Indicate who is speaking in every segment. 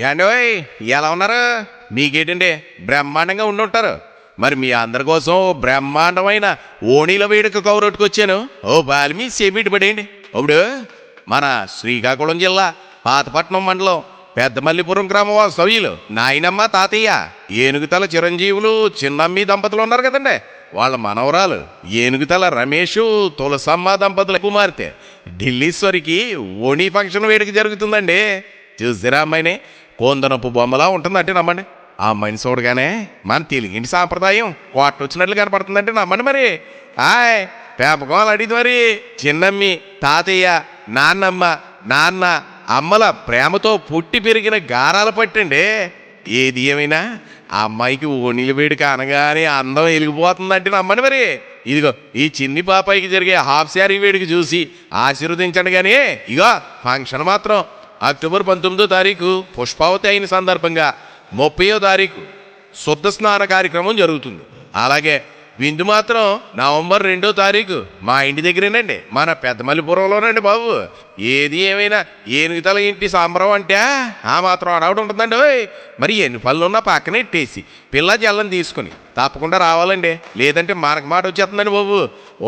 Speaker 1: ఏండోయ్ ఎలా ఉన్నారు? మీకేంటండి బ్రహ్మాండంగా ఉండుంటారు. మరి మీ అందరి కోసం బ్రహ్మాండమైన ఓణీల వేడుక కౌరొట్టుకొచ్చాను. ఓ బాలిమి సేమిటి పడేయండి. ఇప్పుడు మన శ్రీకాకుళం జిల్లా పాతపట్నం మండలం పెద్దమల్లిపురం గ్రామ వాస్తవ్యులు నాయనమ్మ తాతయ్య ఏనుగుతల చిరంజీవులు చిన్నమ్మి దంపతులు ఉన్నారు కదండి. వాళ్ళ మనవరాలు ఏనుగుతల రమేష్ తులసమ్మ దంపతుల కుమార్తె ఢిల్లీశ్వరికి ఓణీ ఫంక్షన్ వేడుక జరుగుతుందండి. చూసారా అమ్మాయిని? కోందనపు బొమ్మలా ఉంటుందంటే నమ్మండి. ఆ అమ్మాయిని చూడగానే మన తెలుగింటి సాంప్రదాయం కొట్టొచ్చినట్లు కనపడుతుందంటే నమ్మండి. మరి ఆయ్ పేపకోలు అడిగింది మరి. చిన్నమ్మి తాతయ్య నాన్నమ్మ నాన్న అమ్మల ప్రేమతో పుట్టి పెరిగిన గారాల పట్టండి. ఏది ఏమైనా ఆ అమ్మాయికి ఓణీల వేడుక అనగానే అందం వెలిగిపోతుందంటే నమ్మండి. మరి ఇదిగో ఈ చిన్ని పాపాయికి జరిగే హాఫ్ శారీ వేడుక చూసి ఆశీర్వదించండి. కానీ ఇగో ఫంక్షన్ మాత్రం అక్టోబర్ 19వ తారీఖు పుష్పావతి అయిన సందర్భంగా 30వ తారీఖు శుద్ధ స్నాన కార్యక్రమం జరుగుతుంది. అలాగే విందు మాత్రం నవంబర్ 2వ తారీఖు మా ఇంటి దగ్గరేనండి, మన పెద్దమల్లిపురంలోనండి బాబు. ఏది ఏమైనా ఏనుగుతల ఇంటి సాంబరం అంటే ఆ మాత్రం అడవుడు ఉంటుందండి. మరి ఎన్ని పనులు ఉన్నా పక్కన ఇట్టేసి పిల్ల జల్లని తీసుకుని తప్పకుండా రావాలండి. లేదంటే మనకు మాట వచ్చేస్తుందండి బాబు.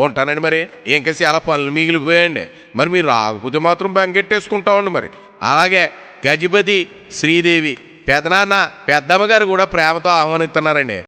Speaker 1: ఉంటానండి. మరి ఇంకా చాలా పనులు మిగిలిపోయాయండి. మరి మీరు రాకపోతే మాత్రం బెంగెట్టేసుకుంటామండి. మరి అలాగే గజపతి శ్రీదేవి పెదనాన్న పెద్దమ్మ గారు కూడా ప్రేమతో ఆహ్వానిస్తున్నారండి.